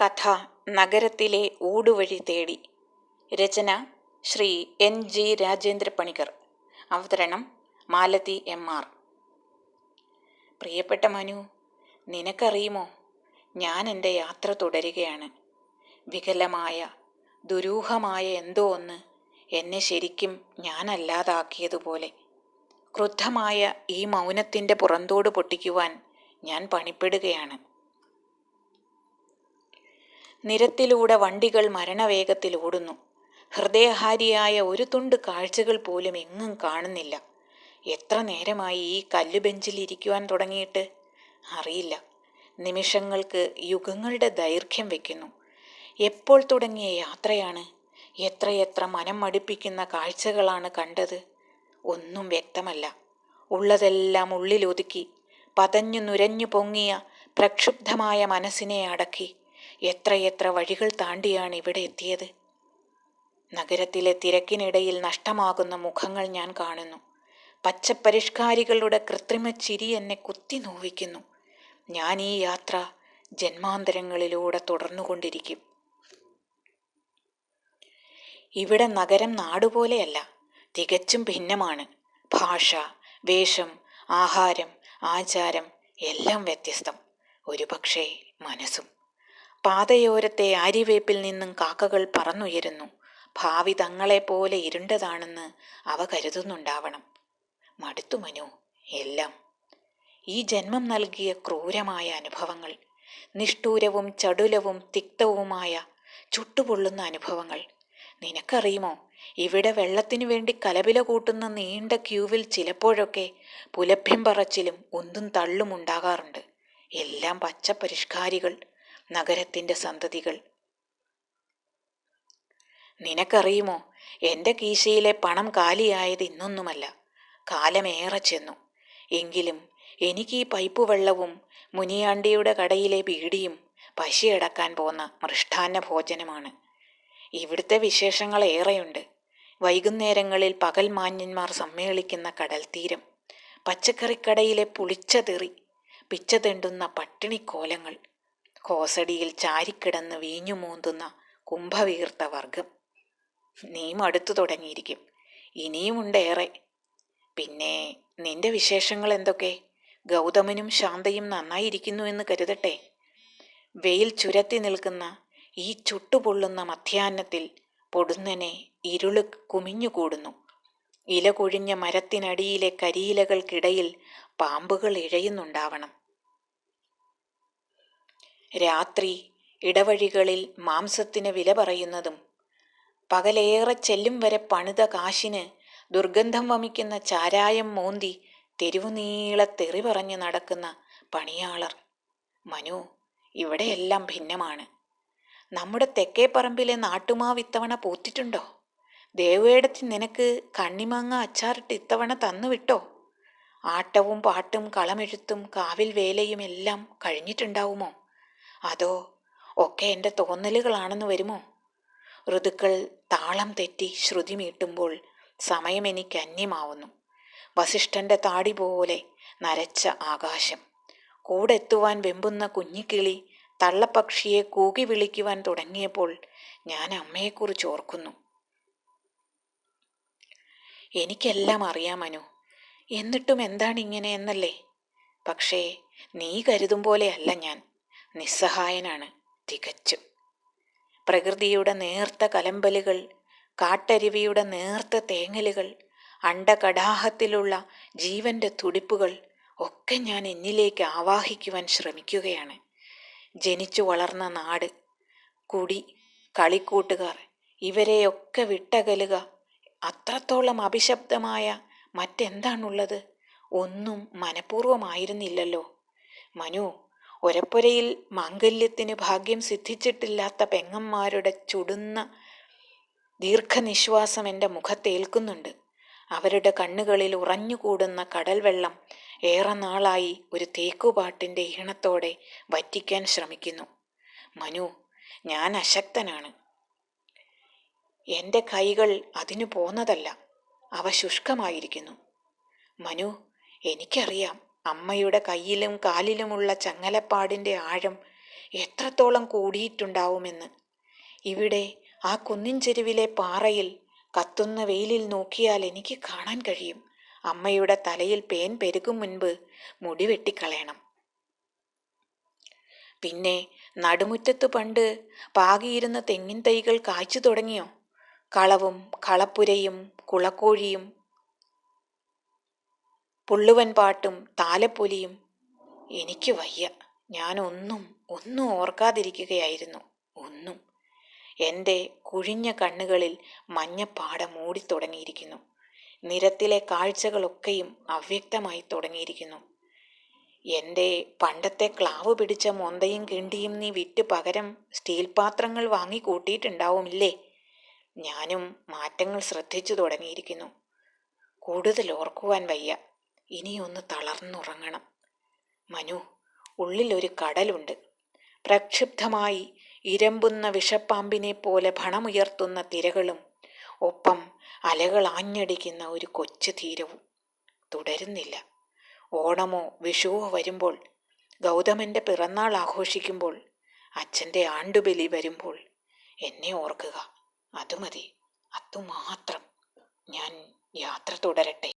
കഥ നഗരത്തിലെ ഊടുവഴി തേടി. രചന ശ്രീ N.G. രാജേന്ദ്ര പണിക്കർ. അവതരണം മാലതി M.R. പ്രിയപ്പെട്ട മനു, നിനക്കറിയുമോ, ഞാൻ എൻ്റെ യാത്ര തുടരുകയാണ്. വികലമായ ദുരൂഹമായ എന്തോ ഒന്ന് എന്നെ ശരിക്കും ഞാനല്ലാതാക്കിയതുപോലെ. ക്രുദ്ധമായ ഈ മൗനത്തിൻ്റെ പുറന്തോട് പൊട്ടിക്കുവാൻ ഞാൻ പണിപ്പെടുകയാണ്. നിരത്തിലൂടെ വണ്ടികൾ മരണവേഗത്തിൽ ഓടുന്നു. ഹൃദയഹാരിയായ ഒരു തുണ്ട് കാഴ്ചകൾ പോലും എങ്ങും കാണുന്നില്ല. എത്ര നേരമായി ഈ കല്ലുബെഞ്ചിൽ ഇരിക്കുവാൻ തുടങ്ങിയിട്ട് അറിയില്ല. നിമിഷങ്ങൾക്ക് യുഗങ്ങളുടെ ദൈർഘ്യം വയ്ക്കുന്നു. എപ്പോൾ തുടങ്ങിയ യാത്രയാണ്? എത്രയെത്ര മനം മടുപ്പിക്കുന്ന കാഴ്ചകളാണ് കണ്ടത്. ഒന്നും വ്യക്തമല്ല. ഉള്ളതെല്ലാം ഉള്ളിലൊതുക്കി പതഞ്ഞു നുരഞ്ഞു പൊങ്ങിയ പ്രക്ഷുബ്ധമായ മനസ്സിനെ അടക്കി എത്രയെത്ര വഴികൾ താണ്ടിയാണ് ഇവിടെ എത്തിയത്. നഗരത്തിലെ തിരക്കിനിടയിൽ നഷ്ടമാകുന്ന മുഖങ്ങൾ ഞാൻ കാണുന്നു. പച്ചപ്പരിഷ്കാരികളുടെ കൃത്രിമ ചിരി എന്നെ കുത്തി നോവിക്കുന്നു. ഞാൻ ഈ യാത്ര ജന്മാന്തരങ്ങളിലൂടെ തുടർന്നുകൊണ്ടിരിക്കും. ഇവിടെ നഗരം നാടുപോലെയല്ല, തികച്ചും ഭിന്നമാണ്. ഭാഷ, വേഷം, ആഹാരം, ആചാരം എല്ലാം വ്യത്യസ്തം. ഒരുപക്ഷേ മനസ്സും. പാതയോരത്തെ ആര്യവേപ്പിൽ നിന്നും കാക്കകൾ പറന്നുയരുന്നു. ഭാവി തങ്ങളെപ്പോലെ ഇരുണ്ടതാണെന്ന് അവ കരുതുന്നുണ്ടാവണം. മടുത്തു മനു എല്ലാം. ഈ ജന്മം നൽകിയ ക്രൂരമായ അനുഭവങ്ങൾ, നിഷ്ഠൂരവും ചടുലവും തിക്തവുമായ ചുട്ടുപൊള്ളുന്ന അനുഭവങ്ങൾ. നിനക്കറിയുമോ, ഇവിടെ വെള്ളത്തിനു വേണ്ടി കലപില കൂട്ടുന്ന നീണ്ട ക്യൂവിൽ ചിലപ്പോഴൊക്കെ പുലഭ്യം പറച്ചിലും ഉന്തും തള്ളും ഉണ്ടാകാറുണ്ട്. എല്ലാം പച്ചപ്പരിഷ്കാരികൾ, നഗരത്തിൻ്റെ സന്തതികൾ. നിനക്കറിയുമോ, എൻ്റെ കീശയിലെ പണം കാലിയായത് ഇന്നൊന്നുമല്ല, കാലമേറെ ചെന്നു. എങ്കിലും എനിക്ക് ഈ പൈപ്പ് വെള്ളവും മുനിയാണ്ടിയുടെ കടയിലെ ബീഡിയും പശിയടക്കാൻ പോന്ന മൃഷ്ടാന്ന ഭോജനമാണ്. ഇവിടുത്തെ വിശേഷങ്ങൾ ഏറെയുണ്ട്. വൈകുന്നേരങ്ങളിൽ പകൽ മാന്യന്മാർ സമ്മേളിക്കുന്ന കടൽ തീരം, പച്ചക്കറിക്കടയിലെ പുളിച്ച തെറി, പിച്ച തെണ്ടുന്ന പട്ടിണിക്കോലങ്ങൾ, കോസടിയിൽ ചാരിക്കിടന്ന് വീഞ്ഞു മൂന്തുന്ന കുംഭവീർത്ത വർഗം. നീ മടുത്തു തുടങ്ങിയിരിക്കും. ഇനിയുമുണ്ട് ഏറെ. പിന്നെ നിന്റെ വിശേഷങ്ങൾ എന്തൊക്കെ? ഗൗതമനും ശാന്തയും നന്നായിരിക്കുന്നു എന്ന് കരുതട്ടെ. വെയിൽ ചുരത്തി നിൽക്കുന്ന ഈ ചുട്ടുപൊള്ളുന്ന മധ്യാഹ്നത്തിൽ പൊടുന്നനെ ഇരുള് കുമിഞ്ഞുകൂടുന്നു. ഇല കൊഴിഞ്ഞ മരത്തിനടിയിലെ കരിയിലകൾക്കിടയിൽ പാമ്പുകൾ ഇഴയുന്നുണ്ടാവണം. രാത്രി ഇടവഴികളിൽ മാംസത്തിന് വില പറയുന്നതും പകലേറെ ചെല്ലും വരെ പണിത കാശിന് ദുർഗന്ധം വമിക്കുന്ന ചാരായം മോന്തി തെരുവുനീളെ തെറി പറഞ്ഞു നടക്കുന്ന പണിയാളർ. മനു, ഇവിടെയെല്ലാം ഭിന്നമാണ്. നമ്മുടെ തെക്കേ പറമ്പിലെ നാട്ടുമാവ് ഇത്തവണ പൂത്തിട്ടുണ്ടോ? ദേവേടത്തി നിനക്ക് കണ്ണിമാങ്ങ അച്ചാറിട്ട് ഇത്തവണ തന്നുവിട്ടോ? ആട്ടവും പാട്ടും കളമെഴുത്തും കാവിൽ വേലയും എല്ലാം കഴിഞ്ഞിട്ടുണ്ടാവുമോ? അതോ ഒക്കെ എൻ്റെ തോന്നലുകളാണെന്ന് വരുമോ? ഋതുക്കൾ താളം തെറ്റി ശ്രുതി മീട്ടുമ്പോൾ സമയം എനിക്ക് അന്യമാവുന്നു. വസിഷ്ഠൻ്റെ താടി പോലെ നരച്ച ആകാശം, കൂടെത്തുവാൻ വെമ്പുന്ന കുഞ്ഞിക്കിളി തള്ളപ്പക്ഷിയെ കൂകി വിളിക്കുവാൻ തുടങ്ങിയപ്പോൾ ഞാൻ അമ്മയെക്കുറിച്ച് ഓർക്കുന്നു. എനിക്കെല്ലാം അറിയാം മനു, എന്നിട്ടും എന്താണിങ്ങനെ എന്നല്ലേ? പക്ഷേ നീ കരുതും പോലെയല്ല ഞാൻ. നിസ്സഹായനാണ് തികച്ചും. പ്രകൃതിയുടെ നേർത്ത കലമ്പലുകൾ, കാട്ടരുവിയുടെ നേർത്ത തേങ്ങലുകൾ, അണ്ടകടാഹത്തിലുള്ള ജീവന്റെ തുടിപ്പുകൾ ഒക്കെ ഞാൻ എന്നിലേക്ക് ആവാഹിക്കുവാൻ ശ്രമിക്കുകയാണ്. ജനിച്ചു വളർന്ന നാട്, കുടി, കളിക്കൂട്ടുകാർ ഇവരെയൊക്കെ വിട്ടകലുക. അത്രത്തോളം അഭിശബ്ദമായ മറ്റെന്താണുള്ളത്? ഒന്നും മനഃപൂർവ്വമായിരുന്നില്ലല്ലോ മനു. ഒരപ്പുരയിൽ മാംഗല്യത്തിന് ഭാഗ്യം സിദ്ധിച്ചിട്ടില്ലാത്ത പെങ്ങന്മാരുടെ ചുടുന്ന ദീർഘനിശ്വാസം എൻ്റെ മുഖത്തേൽക്കുന്നുണ്ട്. അവരുടെ കണ്ണുകളിൽ ഉറഞ്ഞുകൂടുന്ന കടൽ വെള്ളം ഏറെ നാളായി ഒരു തേക്കുപാട്ടിൻ്റെ ഈണത്തോടെ വറ്റിക്കാൻ ശ്രമിക്കുന്നു. മനു, ഞാൻ അശക്തനാണ്. എൻ്റെ കൈകൾ അതിനു പോന്നതല്ല, അവ ശുഷ്കമായിരിക്കുന്നു. മനു, എനിക്കറിയാം അമ്മയുടെ കയ്യിലും കാലിലുമുള്ള ചങ്ങലപ്പാടിൻ്റെ ആഴം എത്രത്തോളം കൂടിയിട്ടുണ്ടാവുമെന്ന്. ഇവിടെ ആ കുന്നിൻ ചെരുവിലെ പാറയിൽ കത്തുന്ന വെയിലിൽ നോക്കിയാൽ എനിക്ക് കാണാൻ കഴിയും. അമ്മയുടെ തലയിൽ പേൻ പെരുകും മുൻപ് മുടി വെട്ടിക്കളയണം. പിന്നെ നടുമുറ്റത്ത് പണ്ട് പാകിയിരുന്ന തെങ്ങിൻ തൈകൾ കായ്ച്ചു തുടങ്ങിയോ? കളവും കളപ്പുരയും കുളക്കോഴിയും പുള്ളുവൻ പാട്ടും താലപ്പൊലിയും. എനിക്ക് വയ്യ. ഞാൻ ഒന്നും ഓർക്കാതിരിക്കുകയായിരുന്നു. ഒന്നും. എൻ്റെ കുഴിഞ്ഞ കണ്ണുകളിൽ മഞ്ഞപ്പാട മൂടിത്തുടങ്ങിയിരിക്കുന്നു. നിരത്തിലെ കാഴ്ചകളൊക്കെയും അവ്യക്തമായി തുടങ്ങിയിരിക്കുന്നു. എൻ്റെ പണ്ടത്തെ ക്ലാവ് പിടിച്ച മൊന്തയും കിണ്ടിയും നീ വിറ്റ് പകരം സ്റ്റീൽ പാത്രങ്ങൾ വാങ്ങി കൂട്ടിയിട്ടുണ്ടാവുമില്ലേ? ഞാനും മാറ്റങ്ങൾ ശ്രദ്ധിച്ചു തുടങ്ങിയിരിക്കുന്നു. കൂടുതൽ ഓർക്കുവാൻ വയ്യ. ഇനിയൊന്ന് തളർന്നുറങ്ങണം. മനു, ഉള്ളിലൊരു കടലുണ്ട്. പ്രക്ഷുബ്ധമായി ഇരമ്പുന്ന വിഷപ്പാമ്പിനെ പോലെ ഭണമുയർത്തുന്ന തിരകളും ഒപ്പം അലകൾ ആഞ്ഞടിക്കുന്ന ഒരു കൊച്ചു തീരവും. തുടരുന്നില്ല. ഓണമോ വിഷുവോ വരുമ്പോൾ, ഗൗതമൻ്റെ പിറന്നാൾ ആഘോഷിക്കുമ്പോൾ, അച്ഛൻ്റെ ആണ്ടുബലി വരുമ്പോൾ എന്നെ ഓർക്കുക. അതുമതി, അതുമാത്രം. ഞാൻ യാത്ര തുടരട്ടെ.